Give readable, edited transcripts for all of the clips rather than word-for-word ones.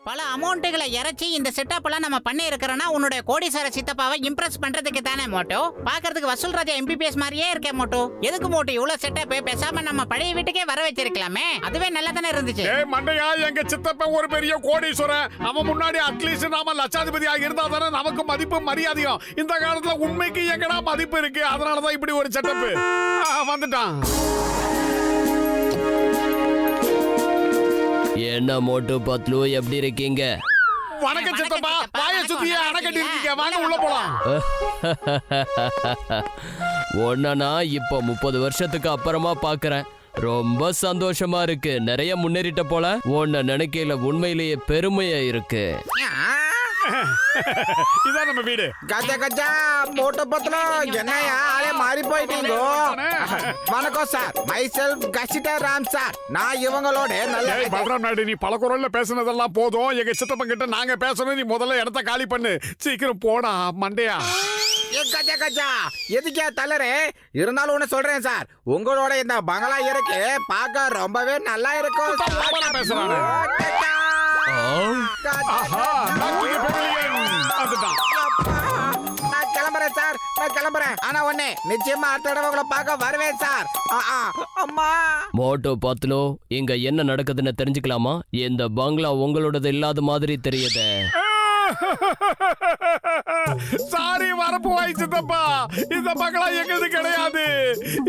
பல அமௌண்ட்டுகளை இறச்சி இந்த செட்டப் எல்லாம் நம்ம பண்ணி இருக்கிறோம்னா உன்னுடைய கோடீஸ்வர சித்தப்பாவை இம்ப்ரெஸ் பண்றதுக்கு தானே மோட்டோ. பாக்குறதுக்கு வசூல் ராஜா எம்பிபிஎஸ் மாதிரியே இருக்கே மோட்டோ. எதுக்கு மோட்டோ இவ்வளவு செட்டப்? பேசாம நம்ம பழைய வீட்டுக்கே வர வச்சிருக்கலாமே, அதுவே நல்லா தானே இருந்துச்சு. மண்டையா, எங்க சித்தப்பன் ஒரு பெரிய கோடீஸ்வரன். அவன் முன்னாடி அட்லீஸ்ட் நாம லட்சாதிபதியா இருந்தா தானே நமக்கு மதிப்பு மரியாதையும். இந்த காலத்துல உண்மைக்கு எங்கடா மதிப்பு இருக்கு? அதனாலதான் இப்படி ஒரு செட்டப். வந்துட்டான். என்ன மோட்டு பத்லு, எப்படி இருக்கீங்க? வணக்கம் சித்தப்பா. வாய சுத்தியே அணைக்கட்டி இருக்கீங்க. வாங்க உள்ள போலாம். ஒன்னா இப்போ 30 வருஷத்துக்கு அப்புறமா பாக்குறேன். ரொம்ப சந்தோஷமா இருக்கு. நிறைய முன்னேறிட்ட போல. உன்னை நினைக்கையில உண்மையிலேயே பெருமையா இருக்கு. இதான் நம்ம வீடு. கஜா கஜா மோட்டோ பத்லு, என்னையா ஆளே மாறி போயிட்டீங்க. வணக்கம் sir, myself Kasitha Ram sir. நான் இவங்களோட நல்ல பல்ராம் நாயுடு, நீ பல குரல்ல பேசுனதெல்லாம் போதும். எங்க சித்தப்பன் கிட்ட நாங்க பேசணும். நீ முதல்ல இடத்த காலி பண்ணு. சீக்கிரம் போடா மண்டையா. கஜா கஜா எதுக்கே தளரு? இருந்தாலும் ஒண்ணு சொல்றேன் சார், உங்களோட இந்த பங்களா இருக்கு, பார்க்க ரொம்பவே நல்லா இருக்கும். பேசுறானே. நான் கிளம்புறேன் சார், நான் கிளம்புறேன். ஆனா ஒண்ணு நிச்சயமா அடுத்த தடவை உங்களை பார்க்க வருவேன் சார். அம்மா மோட்டோ பத்லு, இங்க என்ன நடக்குதுன்னு தெரிஞ்சுக்கலாமா? இந்த பங்களா உங்களோடது இல்லாத மாதிரி தெரியுது. சாரி, வரப்பு வாய் சித்தப்பா. இந்த பங்களா எங்கது கிடையாது.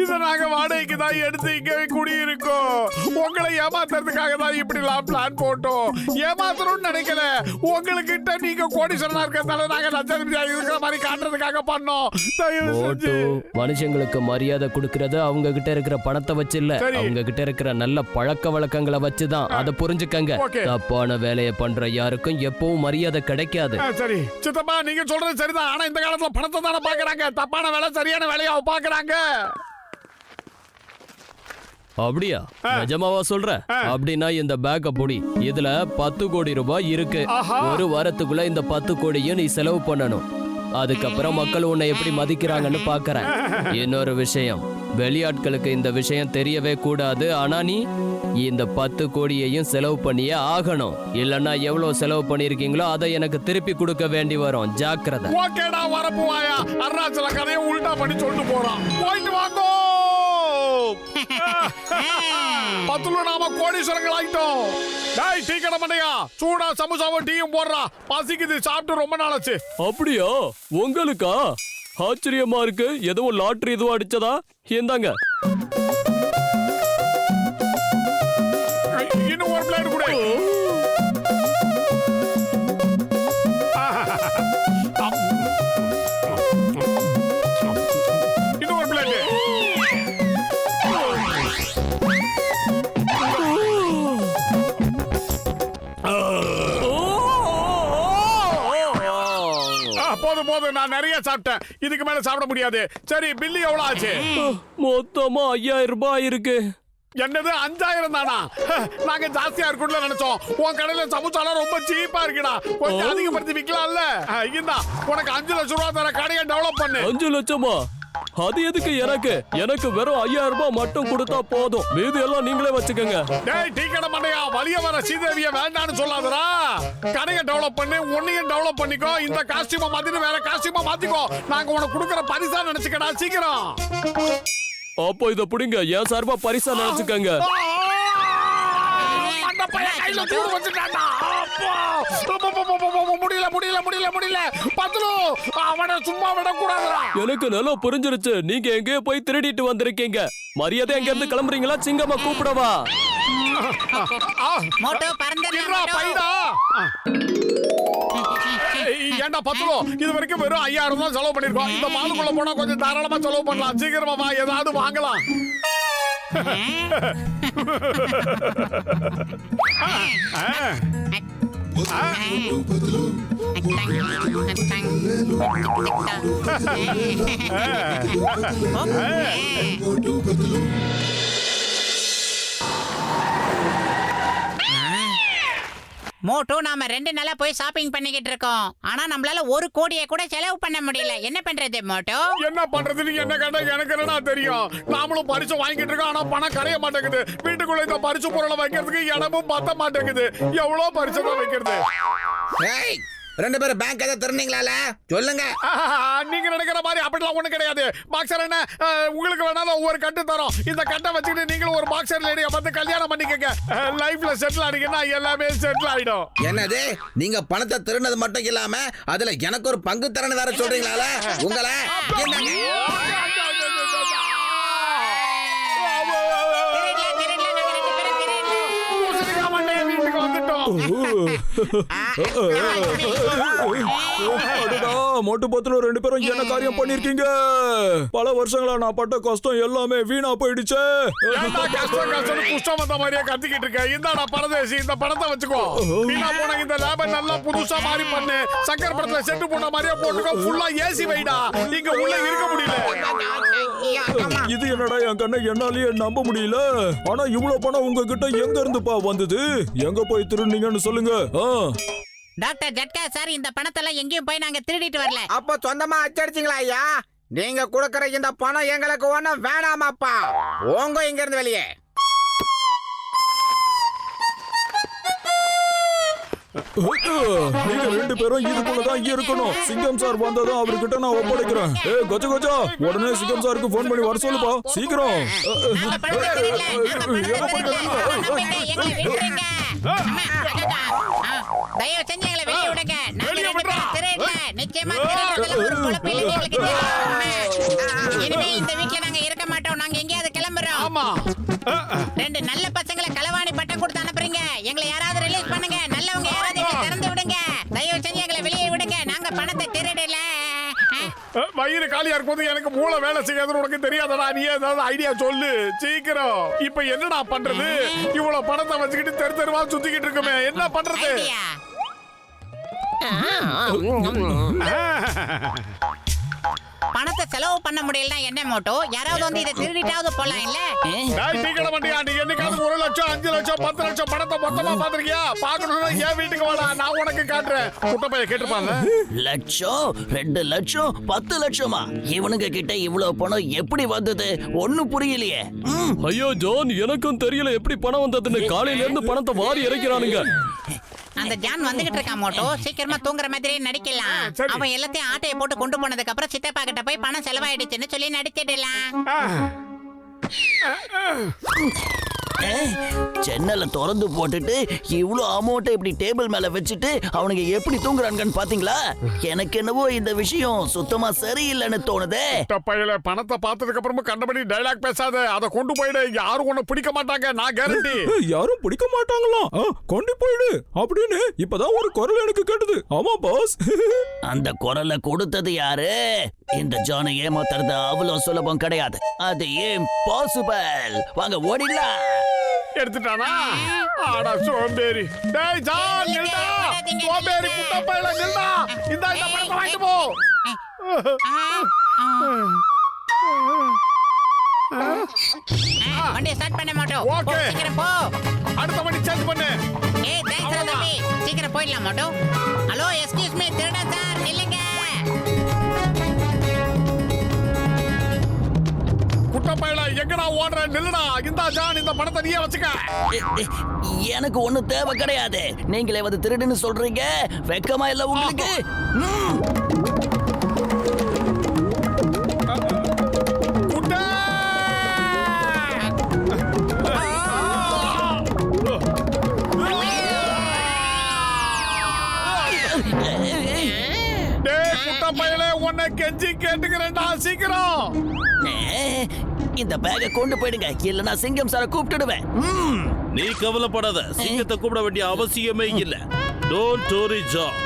இத நாங்க வாடகைக்கு தான் எடுத்து இங்க குடியிருக்கோம். உங்களை ஏமாத்துறதுக்காக தான் இப்படி எல்லாம் பிளான் போட்டோம். ஏமாத்தணும்னு நினைக்கல. உங்ககிட்ட நீங்க கோடீஸ்வரனா இருக்கிறதால நாங்க லட்சாதிபதியா இருக்கிற மாதிரி காட்டுறதுக்காக பண்ணோம். மோட்டு, மனுஷங்களுக்கு மரியாதை கொடுக்கறது அவங்க கிட்ட இருக்கிற பணத்தை வச்சு இல்ல, அவங்க கிட்ட இருக்கிற நல்ல பழக்க வழக்கங்களை வச்சுதான். அதை புரிஞ்சுக்கங்க. தப்பான வேலையை பண்ற யாருக்கும் எப்பவும் மரியாதை கிடைக்காது. சரி சித்தப்பா, நீங்க சொல்றது சரிதான். ஆனா இந்த காலத்துல பணத்தை தானே பாக்குறாங்க. தப்பான வேலை சரியான வேலையா பாக்குறாங்க. அப்படியா? நிஜமாவா சொல்ற? அப்படின்னா இந்த பேக்க பொடி. இதுல 10 கோடி ரூபாய் இருக்கு. ஒரு வாரத்துக்குள்ள இந்த 10 கோடியும் நீ செலவு பண்ணணும். அதுக்கப்புறம் மக்கள் உன்னை எப்படி மதிக்கிறாங்கன்னு பாக்குறேன். இன்னொரு விஷயம், வெளியாட்களுக்கு இந்த விஷயம் தெரியவே கூடாது. ஆனா நீ இந்த 10 கோடியையும் செலவு பண்ணியே ஆகணும். இல்லன்னா எவ்வளவு செலவு பண்ணிருக்கீங்களோ அதை எனக்கு திருப்பி கொடுக்க வேண்டி வரும். ஜாக்கிரதை. ஓகேடா, வரப்பு வாயா. அருணாச்சல கதையை உல்டா பண்ணி சொல்லிட்டு போறான். போயிட்டு வாங்கோ. பத்துல நாம கோடீஸ்வரங்கள் ஆயிட்டோம். டேய், டீ கடை மண்டையா, சூடா சமோசாவும் டீயும் போடுறா. பசிக்குது, சாப்பிட்டு ரொம்ப நாளாச்சு. அப்படியா? உங்களுக்கா? ஆச்சரியமா இருக்கு. எதுவும் லாட்டரி எதுவும் அடிச்சதா? இந்தாங்க. இன்னும் ஒரு பிளேட் கூட. இன்னும் ஒரு பிளேட். போதும் போதும், நான் நிறைய சாப்பிட்டேன். இதுக்கு மேல சாப்பிட முடியாது. சரி, பில்லு எவ்வளவு ஆச்சு? மொத்தமா 5000 ரூபாய் இருக்கு. என்னது 5000 தானா? நாங்க ஜாஸ்தியா இருக்கும்னு நினைச்சோம். உன் கடையில சமோசாலாம் ரொம்ப சீப்பா இருக்குடா. கொஞ்சம் அதிகப்படுத்தி விக்கலாம்ல. இந்தா, உனக்கு 5 லட்சம் ரூபாய் தர கடையை டெவலப் பண்ணு. 5 லட்சமா? அது எதுக்கு எனக்கு? எனக்கு வெறும் 5000 ரூபாய் மட்டும் கொடுத்தா போதும். மீதி எல்லாம் நீங்களே வச்சுக்கோங்க. டேய், டீ கடை மண்டையா, வலிய வர சீதேவிய வேண்டான்னு சொல்லாதடா. கடையை டெவலப் பண்ணு, உன்னையும் டெவலப் பண்ணிக்கோ. இந்த காஸ்டியூமை மாத்திட்டு வேற காஸ்டியூமை மாத்திக்கோ. நாங்க உனக்கு கொடுக்கற பரிசா நினைச்சுக்கடா. சீக்கிரம். அப்போ இத புடிங்க. என் சார்பா பரிசா நினைச்சுக்கங்க. அந்த பையன் கையில தூடு வச்சுட்டான்டா. முடியல முடியல முடியல முடியல. பத்லு, அவனை சும்மா விட கூடாதுடா. எனக்கு நல்லா புரிஞ்சிருச்சு. நீங்க எங்கேயோ போய் திருடிட்டு வந்திருக்கீங்க. மரியாதை எங்க இருந்து கிளம்புறீங்களா? சிங்கமா கூப்பிடவா? மோட்டோ பறந்து பைடா. ஏண்டா பத்லு, இது வரைக்கும் வெறும் 5000 தான் செலவு பண்ணிருக்கோம். இந்த மாலுக்குள்ள போனா கொஞ்சம் தாராளமா செலவு பண்ணலாம். சீக்கிரமா வா, ஏதாவது வாங்கலாம். மோட்டோ நாம 2 நாளா போய் ஷாப்பிங் பண்ணிக்கிட்டு இருக்கோம். ஆனா நம்மளால 1 கோடியை கூட செலவு பண்ண முடியல. என்ன பண்றது மோட்டோ? என்ன பண்றதுன்னு என்ன கேட்டா எனக்கு என்னடா தெரியும். நாமளும் பரிசு வாங்கிட்டு இருக்கோம், ஆனா பணம் கரைய மாட்டேங்குது. வீட்டுக்குள்ள இந்த பரிசு பொருளை வைக்கிறதுக்கு இடமும் பத்த மாட்டேங்குது. எவ்வளவு பரிசு தான் வைக்கிறது? ஏய், 2 பேரும் பேங்க் எதை திறனீங்களால சொல்லுங்க. நீங்க நினைக்கிற மாதிரி அப்படிலாம் ஒண்ணு கிடையாது. பாக்ஸர் என்ன, உங்களுக்கு வேணாலும் ஒவ்வொரு கட்டு தரோம். இந்த கட்டை வச்சுக்கிட்டு நீங்களும் ஒரு பாக்ஸர் லேடியை பார்த்து கல்யாணம் பண்ணிக்கங்க. லைஃப்ல செட்டில் ஆனீங்கன்னா எல்லாமே செட்டில் ஆயிடும். என்னது, நீங்க பணத்தை திருடினது மட்டும் இல்லாம அதுல எனக்கு ஒரு பங்கு தரணும் வேற சொல்றீங்களால? உங்களை என்னங்க? வீட்டுக்கு வந்துட்டோம். அடடா, மொட்டு பத்துல 2 பேரும் என்ன காரியம் பண்ணிருக்கீங்க? பல வருஷங்களா நான் பட்ட கஷ்டம் எல்லாமே வீணா போயிடுச்சே. ஏன்டா கஷ்டம் கஷ்டம் குஷ்டம் வந்த மாதிரியே கத்திக்கிட்டு இருக்க? இந்தாடா பரதேசி, இந்த பணத்தை வச்சுக்கோ. வீணா போன இந்த லேப நல்லா புதுசா மாறி பண்ணு. சக்கர் படத்துல செட்டு போன மாதிரியே போட்டுக்கோ. ஃபுல்லா ஏசி வைடா, இங்க உள்ள இருக்க முடியல. இது என்னடா என் கண்ணை என்னாலேயே நம்ப முடியல. ஆனா இவ்வளவு பணம் உங்ககிட்ட எங்க இருந்துப்பா வந்தது? எங்க போய் திருடுனீங்கன்னு சொல்லுங்க. டாக்டர் ஜட்கா சார், இந்த பணத்தெல்லாம் எங்கேயும் போய் நாங்க திருடிட்டு வரல. அப்ப சொந்தமா அச்சடிச்சீங்களா ஐயா? நீங்க கொடுக்கற இந்த பணம் எங்களுக்கு ஒண்ணும் வேணாமாப்பா. போங்க இங்க இருந்து வெளியே. நீங்க 2 பேரும் இதுக்குள்ளதான் இருக்கணும். சிங்கம் சார் வந்ததும் அவர்கிட்ட நான் ஒப்படைக்கிறேன். கஜ கஜா, உடனே சிங்கம் சாருக்கு போன் பண்ணி வர சொல்லுப்பா, சீக்கிரம். நாங்க பணத்தை திருடல. நாங்க பணத்தை திருடல. எங்களை விட்டுருங்க. தயவு செஞ்சு எங்களை வெளியே விடுங்க. நாங்க 2 பேரும் திருடல. நிச்சயமா திருடுறதுல ஒரு குழப்பம் இல்லை எங்களுக்கு தெரியும். இனிமே இந்த வீட்ல நாங்க இருக்க மாட்டோம். நாங்க எங்கேயாவது கிளம்புறோம். ஆமா, 2 நல்ல பசங்களை களவாணி பட்டம் கொடுத்து அனுப்புறீங்க. எங்களை யாராவது ரிலீஸ் பண்ணுங்க. நல்லவங்க யாராவது எங்களை திறந்து விடுங்க. தயவு செஞ்சு எங்களை வெளியே விடுங்க. நாங்க பணத்தை திருடல. வயிறு காலியா இருக்கும்போது எனக்கு மூளை வேலை செய்யாதுன்னு உனக்கு தெரியாதடா. நீ ஏதாவது ஐடியா சொல்லு சீக்கிரம். இப்ப என்னடா பண்றது? இவ்வளவு பணத்தை வச்சுக்கிட்டு தெரு தெருவா சுத்திக்கிட்டு இருக்குமே, என்ன பண்றது? ஐடியா. பணத்தை செலவு பண்ண முடியலன்னா என்ன மோட்டோ? யாராவது வந்து இதை திருடிட்டாவது போலாம் இல்ல? டீக்கடை வண்டியா, நீ என்னைக்காவது 1 லட்சம் 5 லட்சம் 10 லட்சம் பணத்தை மொத்தமா பாத்திருக்கியா? பாக்கணும்னா என் வீட்டுக்கு வாடா, நான் உனக்கு காட்டுறேன். குட்டப்பைய கேட்டுப்பாங்க. லட்சம் 2 லட்சம் 10 லட்சமா? இவனுங்க கிட்ட இவ்வளவு பணம் எப்படி வந்தது? ஒண்ணும் புரியலையே. ஐயோ ஜான், எனக்கும் தெரியல எப்படி பணம் வந்ததுன்னு. காலையில இருந்து பணத்தை வாரி இறக்கிறானுங்க. அந்த ஜான் வந்துகிட்டு இருக்கான் மோட்டோ. சீக்கிரமா தூங்குற மாதிரியே நடிக்கலாம். சரி. அவன் எல்லாத்தையும் ஆட்டையை போட்டு கொண்டு போனதுக்கு அப்புறம் சித்தப்பா கிட்ட போய் பணம் செலவாயிடுச்சுன்னு சொல்லி நடிச்சிடலாம். ஜன்னலை திறந்து போட்டுட்டு இவ்வளவு அமௌண்ட்டை இப்படி டேபிள் மேல வச்சுட்டு அவனுங்க எப்படி தூங்குறாங்கன்னு பாத்தீங்களா? எனக்கு என்னவோ இந்த விஷயம் சுத்தமா சரியில்லைன்னு தோணுதே. குட்டப்பையில பணத்தை பார்த்ததுக்கு அப்புறமா கண்டபடி டைலாக் பேசாத. அதை கொண்டு போயிடு. யாரும் உன்னை பிடிக்க மாட்டாங்க, நான் கேரண்டி. யாரும் பிடிக்க மாட்டாங்களா? கொண்டு போயிடு அப்படின்னு இப்பதான் ஒரு குரல் எனக்கு கேட்டது. ஆமா பாஸ். அந்த குரலை கொடுத்தது யாரு? இந்த ஜானை ஏமாத்துறது அவ்வளவு சுலபம் கிடையாது. அது இம்பாசிபிள். வாங்க ஓடிடலாம். எடுத்துட்டானா? ஆடா சோம்பேறி. டேய் ஜான், நில்டா. சோம்பேறி குட்டப்பையில நில்டா. இந்த பணத்தை வாங்கிட்டு போ. வண்டியை ஸ்டார்ட் பண்ண மாட்டோம். ஓகே. சீக்கிரம் போ. அடுத்த வண்டி சேஞ்ச் பண்ணு. ஏய் தேங்க்ஸ் தம்பி. சீக்கிரம் போயிடலாம் மோட்டோ. ஹலோ, எக்ஸ்கியூஸ் மீ, திருடன் சார், நில்லுங்க. குட்டப்பையில எங்கடா ஓடுற? நில்லுடா. இந்த ஜான், இந்த பணத்தை நீயே வச்சுக்க. எனக்கு ஒண்ணு தேவை கிடையாது. நீங்களே வந்து திருடுன்னு சொல்றீங்க. வெக்கமா இல்ல உங்களுக்கு? குட்டை! டேய் குட்டப்பையில உன்னை கெஞ்சி கேட்டுக்கிறேன்டா, சீக்கிரம். இந்த பேக்கை கொண்டு போயிடுங்க, இல்லனா சிங்கம் சார கூப்பிட்டுடுவேன். நீ கவலைப்படாத, சிங்கத்தை கூப்பிட வேண்டிய அவசியமே இல்ல. Don't worry John.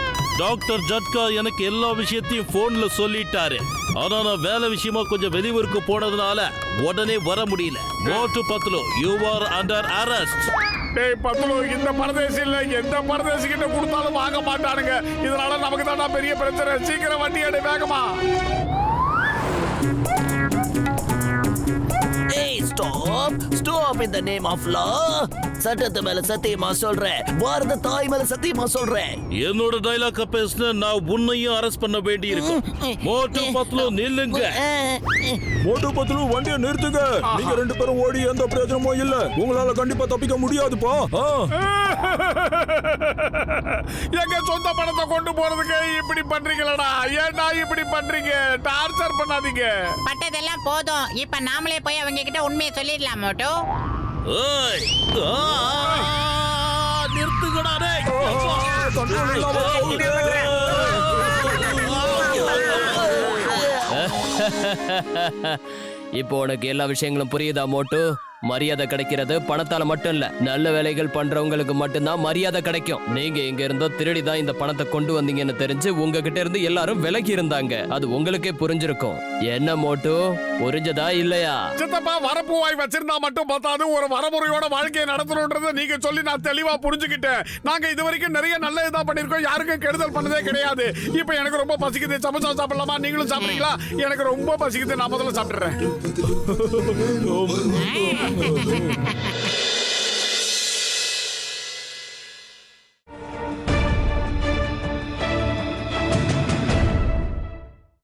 டாக்டர் ஜட்கா எனக்கு எல்லா விஷயத்தையும் போன்ல சொல்லிட்டாரு. ஆனா நான் வேலை விஷயமா கொஞ்சம் வெளியூருக்கு போனதுனால உடனே வர முடியல. மோட்டு Patlu, you are under arrest. டேய் பத்லு, இந்த பரதேசில எந்த பரதேசி கிட்ட கொடுத்தாலும் வாங்க மாட்டானுங்க. இதனால நமக்கு தான்டா பெரிய பிரச்சனை. சீக்கிரம் வண்டி எடு வேகமா. ஏய் stop stop. Stop in the name of law. சட்டத்து மேல சத்தியமா சொல்றேன், பாரத தாய் மேல சத்தியமா சொல்றேன். என்னோட டைலாக் பேசின நான் உன்னையும் அரெஸ்ட் பண்ண வேண்டி இருக்கும். மோட்டு பத்லு நில்லுங்க. மோட்டு பத்லு வண்டியை நிறுத்துங்க. நீங்க ரெண்டு பேரும் ஓடி எந்த பிரயோஜனமும் இல்ல. உங்களால கண்டிப்பா தப்பிக்க முடியாதுப்பா. எங்க சொந்த பணத்தை கொண்டு போறதுக்கு இப்படி பண்றீங்களடா? ஏன்டா இப்படி பண்றீங்க? டார்ச்சர் பண்ணாதீங்க. பட்டதெல்லாம் போதும். இப்ப நாமளே போய் அவங்க கிட்ட உண்மையை சொல்லிடலாம் மோட்டோ. ஏய், நிறுத்துங்கடா டேய். கண்ட்ரோல் இல்லாம போகுது. இப்போ உனக்கு எல்லா விஷயங்களும் புரியுதா மோட்டு? மரியாதை கிடைக்கிறது பணத்தால மட்டும் இல்ல, நல்ல வேலைகள் பண்றவங்களுக்கு மட்டும்தான் மரியாதை கிடைக்கும். நீங்க இங்க இருந்தோ திருடி தான் இந்த பணத்தை கொண்டு வந்தீங்கன்னு தெரிஞ்சு உங்ககிட்ட இருந்து எல்லாரும் விலகி இருந்தாங்க. அது உங்களுக்கே புரிஞ்சிருக்கும். என்ன மோட்டு, புரிஞ்சதா இல்லையா? சித்தப்பா, வரப்பு வாய் வச்சிருந்தா மட்டும் பார்த்தாது, ஒரு வரமுறையோட வாழ்க்கையை நடத்தணும்ன்றத நீங்க சொல்லி நான் தெளிவா புரிஞ்சுக்கிட்டேன். நாங்க இது வரைக்கும் நிறைய நல்ல இதா பண்ணிருக்கோம், யாருக்கும் கெடுதல் பண்ணதே கிடையாது. இப்போ எனக்கு ரொம்ப பசிக்குது, சமைச்சா சாப்பிடலாமா? நீங்களும் சாப்பிடுறீங்களா? எனக்கு ரொம்ப பசிக்குது, நான் முதல்ல சாப்பிடுறேன்.